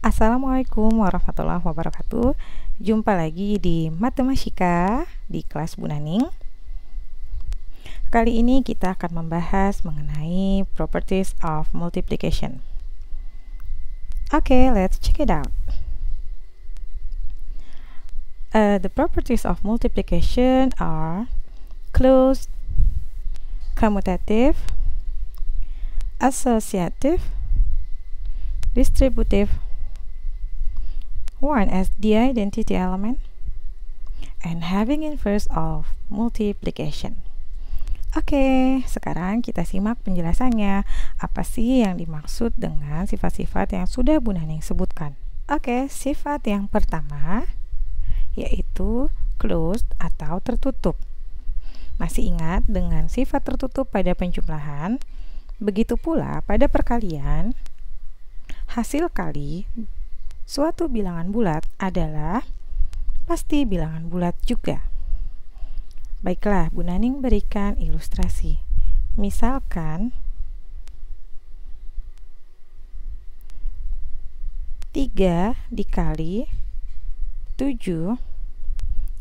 Assalamualaikum warahmatullahi wabarakatuh. Jumpa lagi di Matematika di kelas Bu Naning. Kali ini kita akan membahas mengenai properties of multiplication. Okay, let's check it out. The properties of multiplication are closed, commutative, associative, distributive, one as the identity element, and having inverse of multiplication. Oke, sekarang kita simak penjelasannya. Apa sih yang dimaksud dengan sifat-sifat yang sudah Bu Naning sebutkan? Oke, sifat yang pertama yaitu closed atau tertutup. Masih ingat dengan sifat tertutup pada penjumlahan? Begitu pula pada perkalian, hasil kali suatu bilangan bulat adalah pasti bilangan bulat juga. Baiklah, Bu Naning berikan ilustrasi. Misalkan 3 dikali 7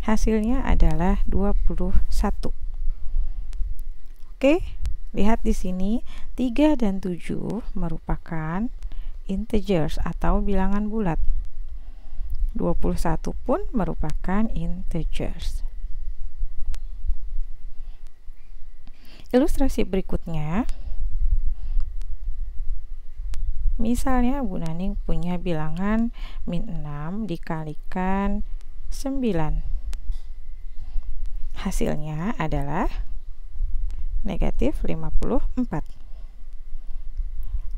hasilnya adalah 21. Oke, lihat di sini 3 dan 7 merupakan integers atau bilangan bulat. 21 pun merupakan integers. Ilustrasi berikutnya, misalnya Bu Naning punya bilangan min 6 dikalikan 9. Hasilnya adalah negatif 54.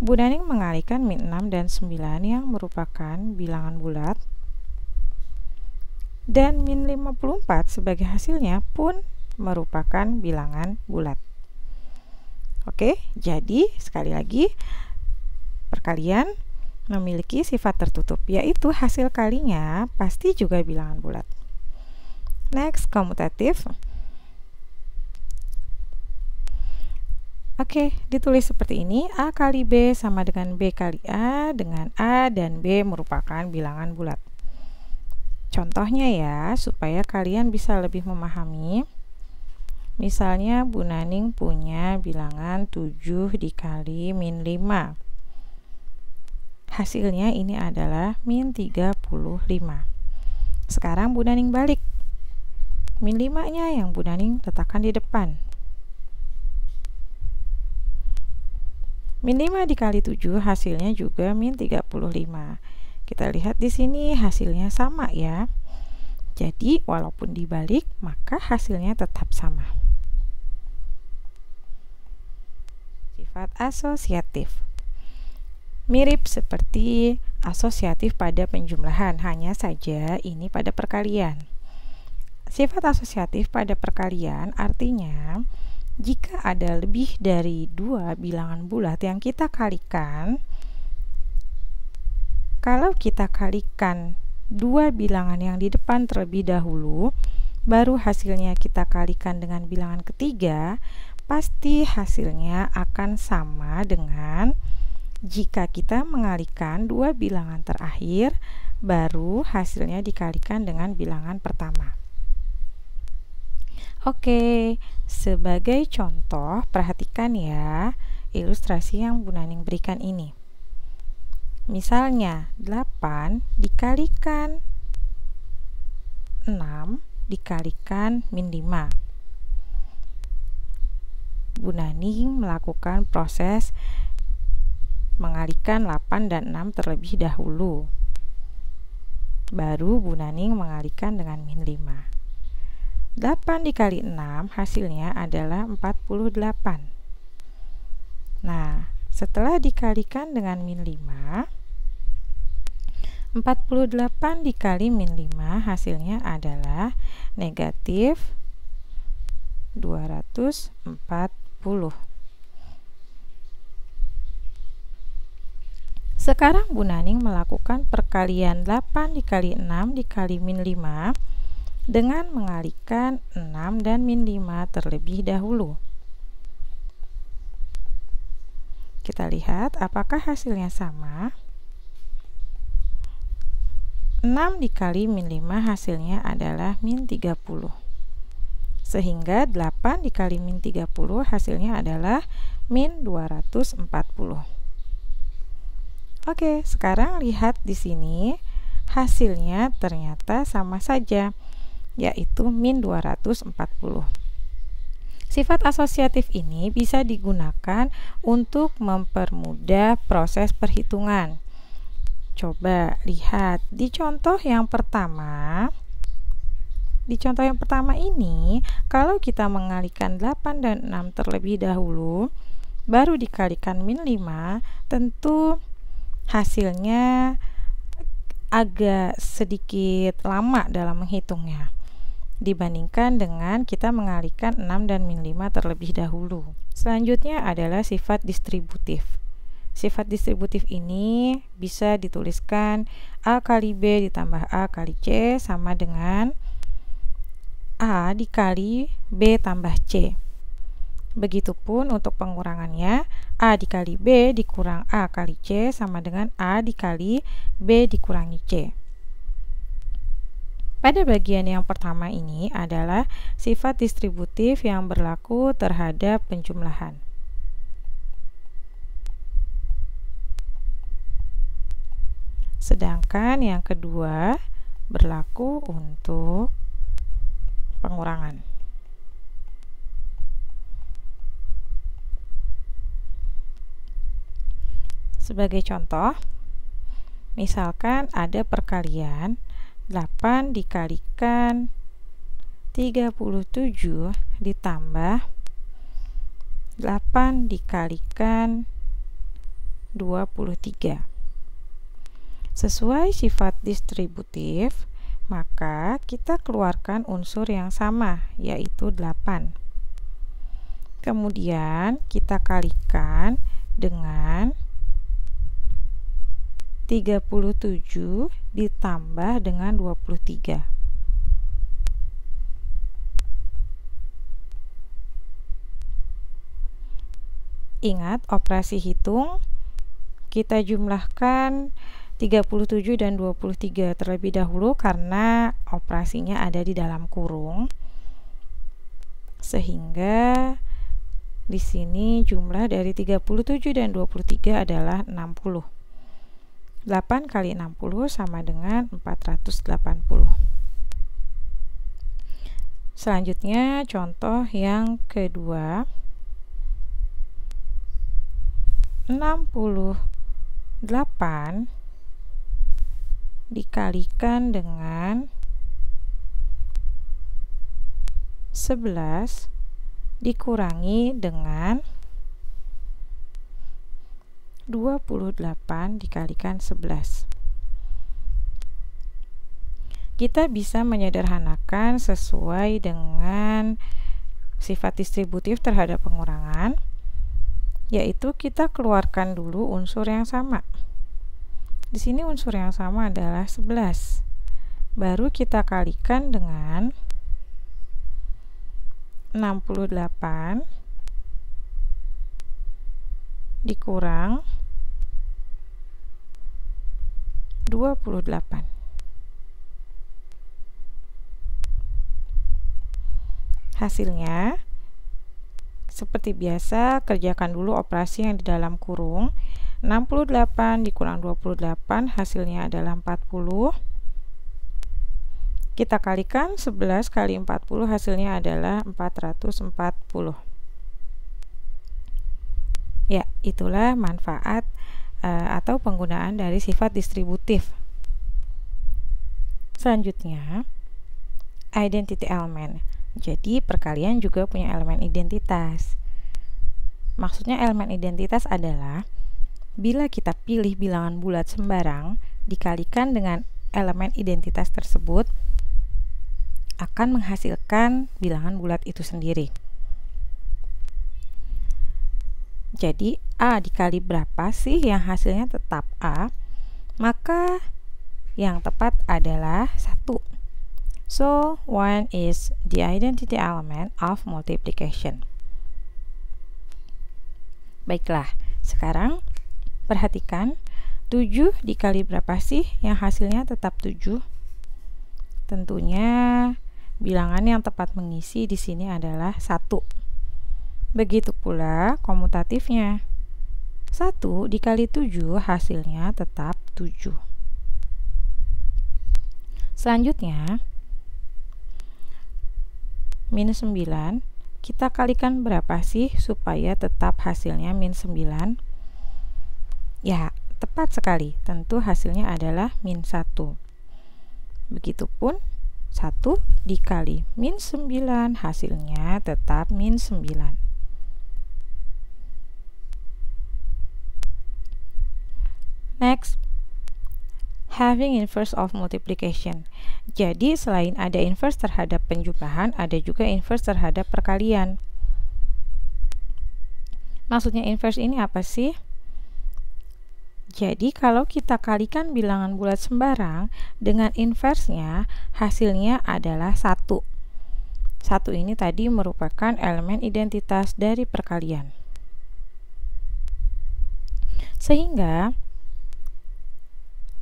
Bu Naning mengalihkan min 6 dan 9 yang merupakan bilangan bulat, dan min 54 sebagai hasilnya pun merupakan bilangan bulat. Oke, jadi sekali lagi perkalian memiliki sifat tertutup, yaitu hasil kalinya pasti juga bilangan bulat. Next, komutatif. Oke, ditulis seperti ini. A kali B sama dengan B kali A, dengan A dan B merupakan bilangan bulat. Contohnya ya, supaya kalian bisa lebih memahami. Misalnya Bu Naning punya bilangan 7 dikali min 5. Hasilnya ini adalah min 35. Sekarang Bu Naning balik. Min 5-nya yang Bu Naning letakkan di depan. Min 5 dikali 7 hasilnya juga min 35. Kita lihat di sini hasilnya sama ya. Jadi walaupun dibalik maka hasilnya tetap sama. Sifat asosiatif. Mirip seperti asosiatif pada penjumlahan, hanya saja ini pada perkalian. Sifat asosiatif pada perkalian artinya jika ada lebih dari 2 bilangan bulat yang kita kalikan, kalau kita kalikan 2 bilangan yang di depan terlebih dahulu, baru hasilnya kita kalikan dengan bilangan ketiga, pasti hasilnya akan sama dengan jika kita mengalihkan 2 bilangan terakhir, baru hasilnya dikalikan dengan bilangan pertama. Oke, sebagai contoh, perhatikan ya ilustrasi yang Bu Naning berikan ini. Misalnya 8 dikalikan 6 dikalikan min 5. Bu Naning melakukan proses mengalihkan 8 dan 6 terlebih dahulu. Baru Bu Naning mengalihkan dengan min 5. 8 dikali 6 hasilnya adalah 48. Nah, setelah dikalikan dengan min 5, 48 dikali min 5 hasilnya adalah negatif 240. Sekarang Bu Naning melakukan perkalian 8 dikali 6 dikali min 5 dengan mengalihkan 6 dan min 5 terlebih dahulu. Kita lihat apakah hasilnya sama. 6 dikali min 5 hasilnya adalah min 30. Sehingga 8 dikali min 30 hasilnya adalah min 240. Oke, sekarang lihat di sini hasilnya ternyata sama saja, yaitu min 240. Sifat asosiatif ini bisa digunakan untuk mempermudah proses perhitungan. Coba lihat di contoh yang pertama. Di contoh yang pertama ini, kalau kita mengalikan 8 dan 6 terlebih dahulu, baru dikalikan min 5, tentu hasilnya agak sedikit lama dalam menghitungnya dibandingkan dengan kita mengalihkan 6 dan min 5 terlebih dahulu. Selanjutnya adalah sifat distributif. Sifat distributif ini bisa dituliskan A kali B ditambah A kali C sama dengan A dikali B tambah C. Begitupun untuk pengurangannya, A dikali B dikurang A kali C sama dengan A dikali B dikurangi C. Pada bagian yang pertama ini adalah sifat distributif yang berlaku terhadap penjumlahan. Sedangkan yang kedua berlaku untuk pengurangan. Sebagai contoh, misalkan ada perkalian 8 dikalikan 37 ditambah 8 dikalikan 23. Sesuai sifat distributif, maka kita keluarkan unsur yang sama, yaitu 8. Kemudian kita kalikan dengan 37 ditambah dengan 23. Ingat, operasi hitung kita jumlahkan 37 dan 23 terlebih dahulu karena operasinya ada di dalam kurung. Sehingga di sini jumlah dari 37 dan 23 adalah 60. 8 kali 60 sama dengan 480. Selanjutnya contoh yang kedua, 68 dikalikan dengan 11 dikurangi dengan 28 dikalikan 11. Kita bisa menyederhanakan sesuai dengan sifat distributif terhadap pengurangan, yaitu kita keluarkan dulu unsur yang sama. Di sini unsur yang sama adalah 11. Baru kita kalikan dengan 68 dikurang 28. Hasilnya seperti biasa, kerjakan dulu operasi yang di dalam kurung. 68 dikurang 28 hasilnya adalah 40. Kita kalikan 11 kali 40 hasilnya adalah 440. Ya, itulah manfaat atau penggunaan dari sifat distributif. Selanjutnya, identity element. Jadi, perkalian juga punya elemen identitas. Maksudnya elemen identitas adalah bila kita pilih bilangan bulat sembarang dikalikan dengan elemen identitas tersebut akan menghasilkan bilangan bulat itu sendiri. Jadi A dikali berapa sih yang hasilnya tetap A? Maka yang tepat adalah 1. So 1 is the identity element of multiplication. Baiklah, sekarang perhatikan 7 dikali berapa sih yang hasilnya tetap 7? Tentunya bilangan yang tepat mengisi di sini adalah 1. Begitu pula komutatifnya. 1 dikali 7 hasilnya tetap 7. Selanjutnya, min 9, kita kalikan berapa sih supaya tetap hasilnya min 9? Ya, tepat sekali, tentu hasilnya adalah min 1. Begitupun 1 dikali min 9 hasilnya tetap min 9. Next, having inverse of multiplication. Jadi selain ada inverse terhadap penjumlahan, ada juga inverse terhadap perkalian. Maksudnya inverse ini apa sih? Jadi kalau kita kalikan bilangan bulat sembarang dengan inversnya, hasilnya adalah 1. 1 ini tadi merupakan elemen identitas dari perkalian. Sehingga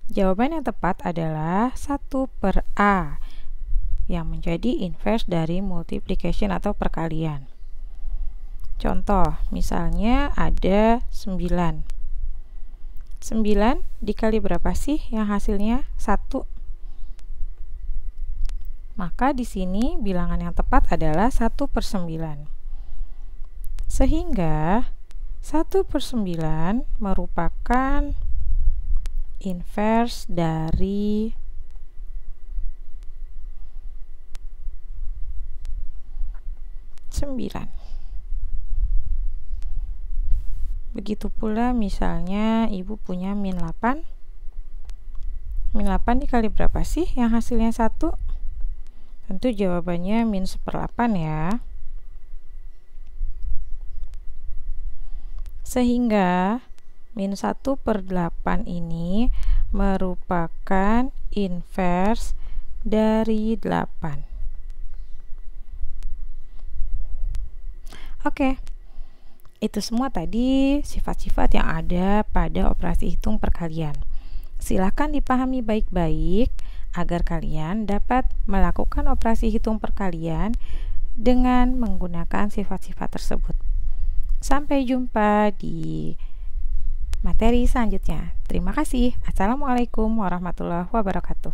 jawaban yang tepat adalah 1/A yang menjadi inverse dari multiplication atau perkalian. Contoh, misalnya ada 9. 9 dikali berapa sih yang hasilnya 1? Maka di sini bilangan yang tepat adalah 1/9. Sehingga 1/9 merupakan inverse dari 9. Begitu pula misalnya ibu punya min 8. Min 8 dikali berapa sih yang hasilnya 1? Tentu jawabannya min 1/8 ya. Sehingga min 1/8 ini merupakan inverse dari 8. Oke. Itu semua tadi sifat-sifat yang ada pada operasi hitung perkalian. Silakan dipahami baik-baik agar kalian dapat melakukan operasi hitung perkalian dengan menggunakan sifat-sifat tersebut. Sampai jumpa di materi selanjutnya. Terima kasih. Assalamualaikum warahmatullahi wabarakatuh.